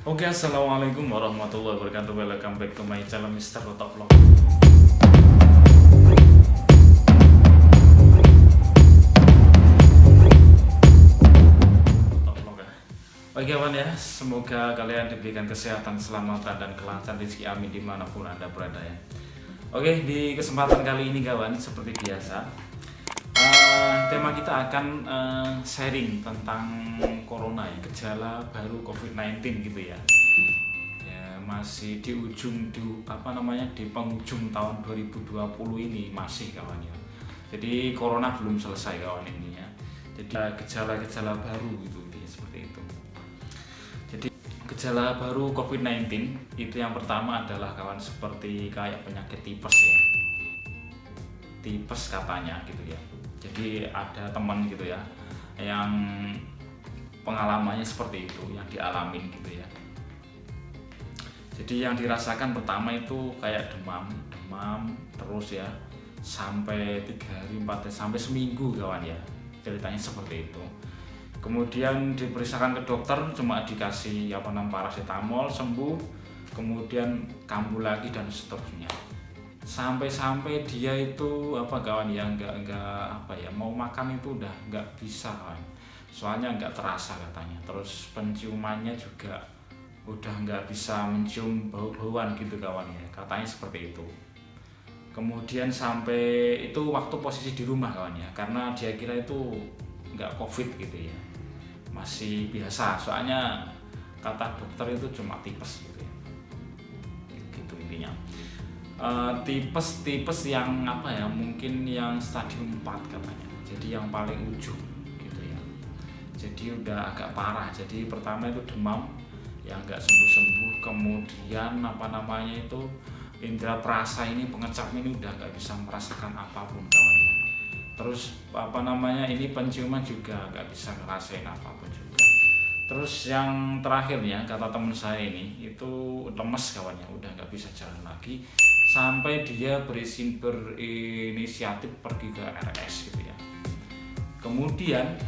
Oke, assalamualaikum warahmatullahi wabarakatuh. Welcome back to my channel Mr. Roto Vlog. Oke kawan ya, semoga kalian diberikan kesehatan, keselamatan, dan kelancaran rezeki amin dimanapun anda berada ya. Oke, di kesempatan kali ini kawan, seperti biasa, tema kita akan sharing tentang corona ya, gejala baru COVID-19 gitu ya. Ya masih di ujung di penghujung tahun 2020 ini masih kawan ya. Jadi corona belum selesai kawan ini ya. Jadi gejala-gejala baru gitu ya, seperti itu. Jadi gejala baru COVID-19 itu yang pertama adalah kawan seperti kayak penyakit tipes ya. Tipes katanya gitu ya. Jadi ada teman gitu ya yang pengalamannya seperti itu, yang dialamin gitu ya. Jadi yang dirasakan pertama itu kayak demam terus ya sampai 3 hari 4 hari sampai seminggu kawan ya, ceritanya seperti itu. Kemudian diperiksakan ke dokter, cuma dikasih paracetamol, sembuh, kemudian kambuh lagi dan seterusnya. Sampai dia itu kawan ya nggak mau makan itu udah nggak bisa kawan. Soalnya nggak terasa katanya. Terus penciumannya juga udah nggak bisa mencium bau-bauan gitu kawan ya. Katanya seperti itu. Kemudian sampai itu waktu posisi di rumah kawan ya, karena dia kira itu nggak COVID gitu ya, masih biasa, soalnya kata dokter itu cuma tipes gitu ya, gitu intinya. Tipes yang mungkin yang stadium 4 katanya, jadi yang paling ujung gitu ya, jadi udah agak parah. Jadi pertama itu demam yang nggak sembuh-sembuh, kemudian itu indera perasa ini, pengecap ini udah nggak bisa merasakan apapun kawan ya. Terus ini penciuman juga nggak bisa ngerasain apapun juga. Terus yang terakhirnya kata teman saya ini itu lemes kawannya, udah nggak bisa jalan lagi, sampai dia berinisiatif pergi ke RS gitu ya. Kemudian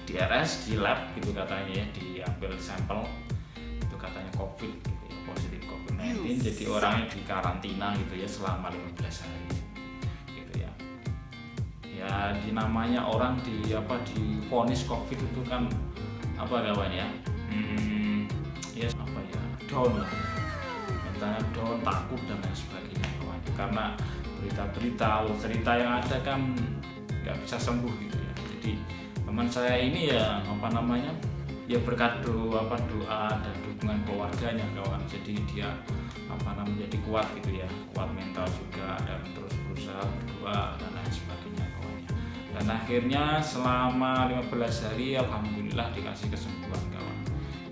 di RS, di lab gitu katanya ya, diambil sampel itu katanya COVID gitu ya, positif COVID-19. Jadi orangnya di karantina gitu ya selama 15 hari. Ya namanya orang divonis COVID itu kan kawan ya, down lah, mentalnya down, takut dan lain sebagainya kawan, karena berita-berita cerita yang ada kan nggak bisa sembuh gitu ya. Jadi teman saya ini ya berkat doa dan dukungan keluarganya kawan, jadi dia jadi kuat gitu ya, kuat mental juga, dan terus berusaha berdoa dan lain sebagainya kawan ya. Dan akhirnya selama 15 hari alhamdulillah dikasih kesembuhan kawan.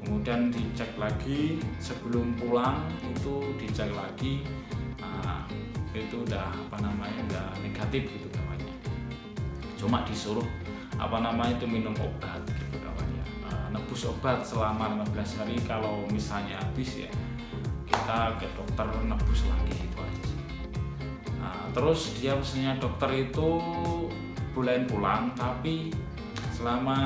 Kemudian dicek lagi sebelum pulang, itu dicek lagi, itu udah udah negatif gitu kawan ya. Cuma disuruh itu minum obat gitu kawan ya, nebus obat selama 15 hari, kalau misalnya habis ya kita ke dokter nebus lagi, itu aja sih. Terus dia pesannya dokter itu bolehin pulang, tapi selama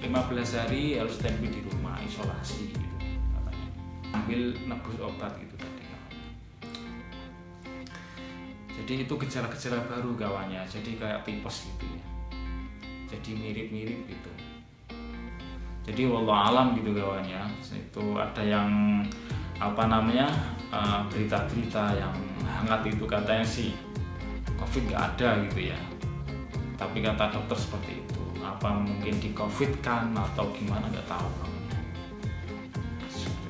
15 hari harus standby di rumah, isolasi gitu katanya, ambil nebus obat gitu tadi kawan. Jadi itu gejala-gejala baru kawannya, jadi kayak tipes gitu ya, jadi mirip-mirip gitu. Jadi wallah alam gitu kawannya, itu ada yang berita-berita yang hangat itu katanya sih COVID nggak ada gitu ya, tapi kata dokter seperti itu. Apa mungkin di COVID kan atau gimana nggak tahu.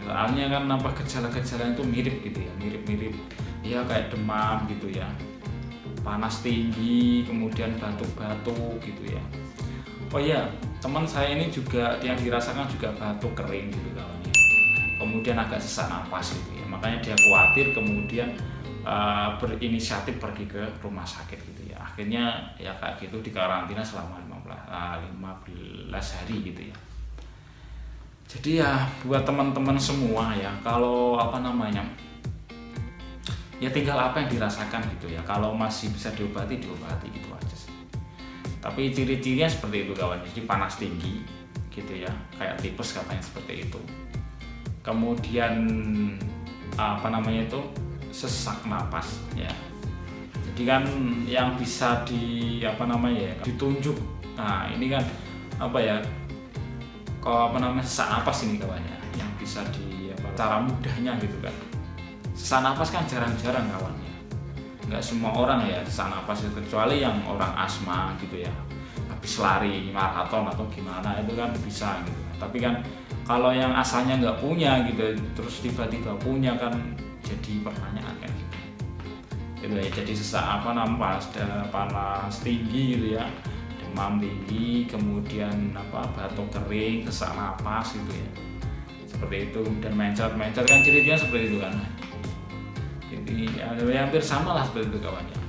Soalnya kan gejala-gejala itu mirip gitu ya, mirip-mirip ya, kayak demam gitu ya, panas tinggi, kemudian batuk-batuk gitu ya. Oh iya, teman saya ini juga yang dirasakan juga batuk kering gitu kawan ya. Kemudian agak sesak napas gitu ya, makanya dia khawatir, kemudian berinisiatif pergi ke rumah sakit gitu ya. Akhirnya ya kayak gitu di karantina selama 15 hari gitu ya. Jadi ya buat teman-teman semua ya, kalau ya tinggal apa yang dirasakan gitu ya. Kalau masih bisa diobati gitu aja sih. Tapi ciri-cirinya seperti itu kawan, jadi panas tinggi gitu ya, kayak tipes katanya seperti itu. kemudian apa namanya itu sesak napas ya. Jadi kan yang bisa ditunjuk. Nah ini kan sesak napas ini kawan ya, yang bisa cara mudahnya gitu kan. Sesak napas kan jarang-jarang kawan ya, nggak semua orang ya sesak napas itu, kecuali yang orang asma gitu ya, habis lari maraton atau gimana itu kan bisa gitu. Tapi kan kalau yang asalnya nggak punya gitu, terus tiba-tiba punya kan jadi pertanyaan kan gitu. Gitu ya, jadi sesak napas, panas tinggi gitu ya, demam tinggi, kemudian batuk kering, sesak napas gitu ya, seperti itu. Dan mencret kan cirinya seperti itu kan. Jadi ya, hampir sama lah seperti itu kawan ya,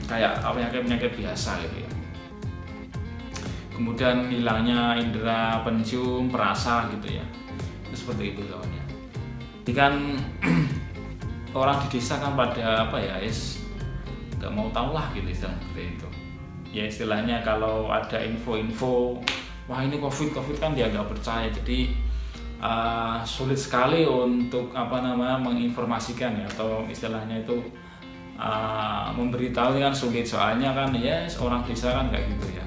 kayak penyakit biasa gitu ya. Kemudian hilangnya indera pencium, perasa gitu ya, itu seperti itu kawan ya. Jadi kan orang di desa kan pada nggak mau tahu lah gitu istilah seperti itu ya. Istilahnya kalau ada info-info wah ini covid kan dia nggak percaya, jadi sulit sekali untuk menginformasikan ya, atau istilahnya itu memberitahu kan sulit, soalnya kan ya orang desa kan kayak gitu ya,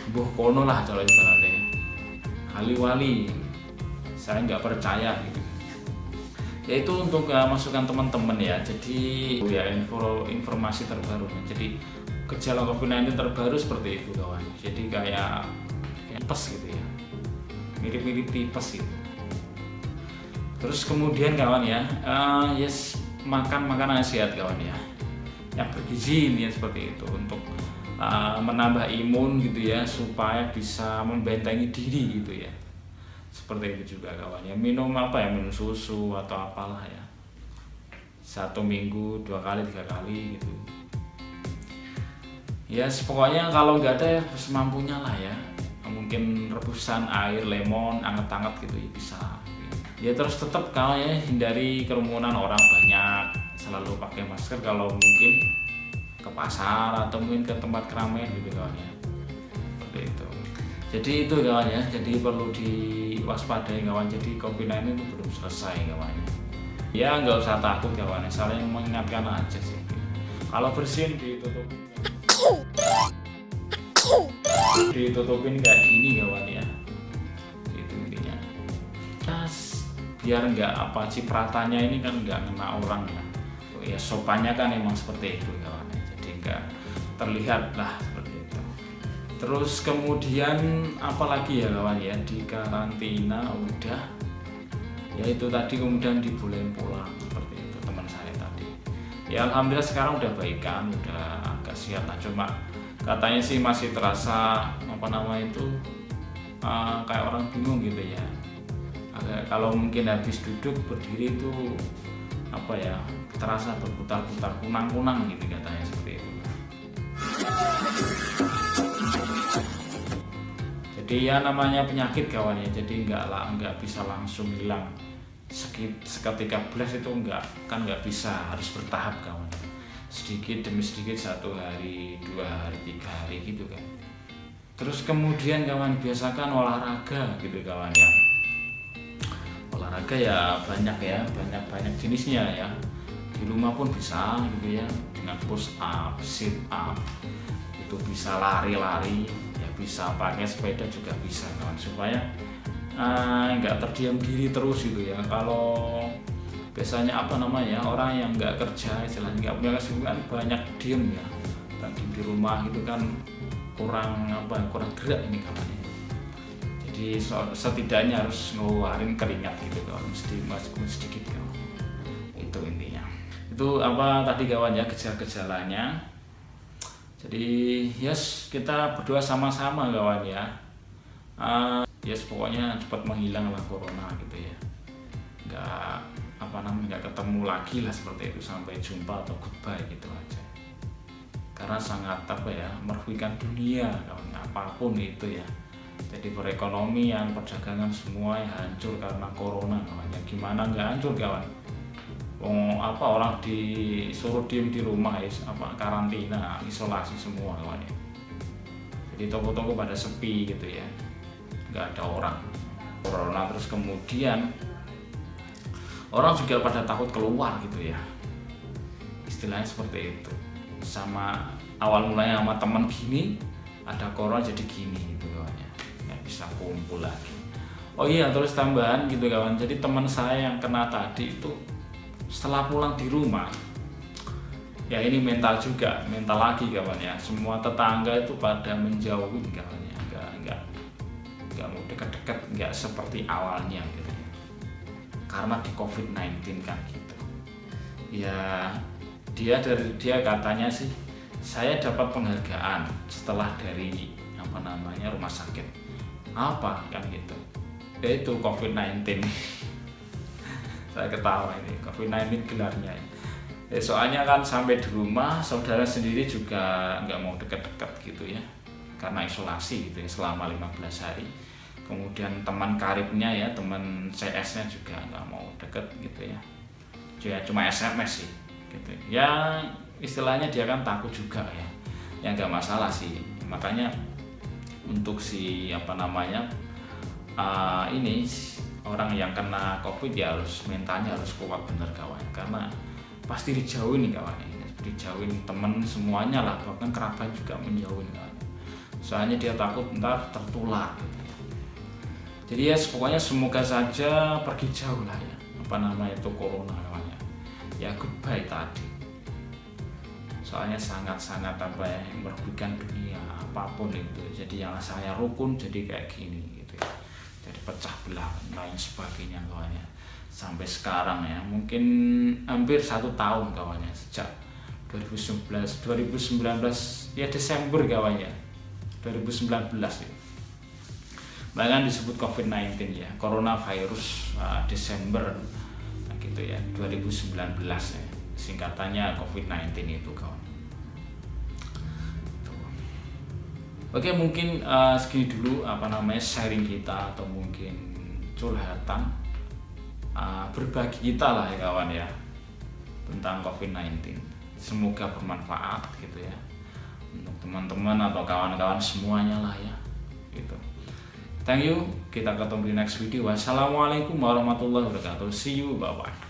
buh kono lah kalau istilahnya, hali-wali saya nggak percaya gitu. Yaitu untuk masukan teman-teman ya, jadi ya informasi terbaru. Jadi gejala COVID-19 terbaru seperti itu kawan, jadi kayak tipes gitu ya, mirip-mirip tipes gitu. Terus kemudian kawan ya, makan makanan sehat kawan ya, yang bergizi ini ya, seperti itu untuk menambah imun gitu ya, supaya bisa membentengi diri gitu ya, seperti itu juga kawan ya. Minum minum susu atau apalah ya, 1 minggu 2 kali 3 kali gitu ya. Pokoknya kalau nggak ada ya semampunya lah ya, mungkin rebusan air lemon anget-anget gitu ya bisa ya. Terus tetap kawan ya, hindari kerumunan orang banyak, selalu pakai masker kalau mungkin ke pasar atau mungkin ke tempat keramaian gitu kawan ya, seperti itu. Jadi itu kawan ya, jadi perlu diwaspadai kawan. Jadi COVID-19 itu belum selesai kawan ya, nggak usah takut kawan ya, saling mengingatkan aja sih. Kalau bersin ditutupin kayak gini kawan ya, itu intinya. Biar nggak cipratannya ini kan nggak kena orang ya. Ya sopannya kan emang seperti itu kawan ya, jadi nggak terlihat lah seperti itu. Terus kemudian apalagi ya kawan ya, di karantina udah ya itu tadi, kemudian dibolehin pulang seperti itu teman saya tadi ya. Alhamdulillah sekarang udah baikan, udah agak sihat lah, cuma katanya sih masih terasa kayak orang bingung gitu ya. Kalau mungkin habis duduk berdiri itu terasa berputar-putar, kunang-kunang gitu katanya, seperti itu. Jadi ya namanya penyakit kawan ya, jadi nggak bisa langsung hilang seketika blast, itu nggak bisa, harus bertahap kawan, sedikit demi sedikit, 1 hari 2 hari 3 hari gitu kan. Terus kemudian kawan biasakan olahraga gitu kawan ya. Olahraga ya banyak jenisnya ya, di rumah pun bisa gitu ya, dengan push up, sit up, itu bisa lari-lari ya, bisa pakai sepeda juga bisa kawan, supaya nggak terdiam diri terus gitu ya. Kalau biasanya orang yang nggak kerja, istilahnya nggak punya kesibukan, banyak diem ya, dan di rumah gitu kan kurang gerak ini kawan ya. Jadi setidaknya harus ngeluarin keringat gitu kawan, meskipun sedikit kawan, itu intinya. Itu tadi kawan ya, gejalanya. Jadi kita berdoa sama-sama kawan ya, pokoknya cepat menghilang lah corona gitu ya, nggak ketemu lagi lah seperti itu, sampai jumpa atau goodbye gitu aja, karena sangat merugikan dunia kawan, apapun itu ya. Jadi perekonomian, perdagangan semua hancur karena corona kawan ya. Gimana nggak hancur kawan? Orang disuruh diem di rumah karantina, isolasi semua kawan ya. Jadi toko-toko pada sepi gitu ya, nggak ada orang. corona, terus kemudian orang juga pada takut keluar gitu ya, istilahnya seperti itu. Sama awal mulanya sama teman gini, ada corona jadi gini gitu kawan ya, nggak bisa kumpul lagi. Oh iya, terus tambahan gitu kawan, jadi teman saya yang kena tadi itu setelah pulang di rumah ya, ini mental lagi kawan ya, semua tetangga itu pada menjauhin kawan ya, nggak mau dekat-dekat, nggak seperti awalnya gitu ya, karena di COVID-19 kan gitu ya. Dia katanya sih, saya dapat penghargaan setelah dari rumah sakit apa kan gitu, yaitu COVID-19. Saya ketawa, ini COVID-19 gelarnya ya, soalnya kan sampai di rumah, saudara sendiri juga nggak mau deket-deket gitu ya, karena isolasi gitu ya selama 15 hari. Kemudian teman karibnya ya, teman CS-nya juga nggak mau deket gitu ya, cuma SMS sih gitu ya, istilahnya dia kan takut juga ya nggak masalah sih. Makanya untuk si ini orang yang kena COVID ya harus mentalnya harus kuat bener kawan, karena pasti dijauhin nih kawan, dijauhin temen semuanya lah, bahkan kerabat juga menjauhin kawan, soalnya dia takut ntar tertular gitu. Jadi ya pokoknya semoga saja pergi jauh lah ya itu corona kawan ya, goodbye tadi, soalnya sangat-sangat merugikan dunia apapun itu. Jadi yang asalnya rukun jadi kayak gini gitu ya, jadi pecah belah lain sebagainya kawannya. Sampai sekarang ya, mungkin hampir 1 tahun kawannya, sejak 2019 ya, Desember kawannya 2019 ya, bahkan disebut COVID-19 ya, coronavirus Desember gitu ya 2019 ya, singkatannya COVID-19 itu kawan. Oke, mungkin segini dulu sharing kita, atau mungkin curhatan, berbagi kita lah ya kawan ya, tentang COVID-19. Semoga bermanfaat gitu ya untuk teman-teman atau kawan-kawan semuanya lah ya gitu. Thank you, kita ketemu di next video. Wassalamualaikum warahmatullahi wabarakatuh. See you, bye bye.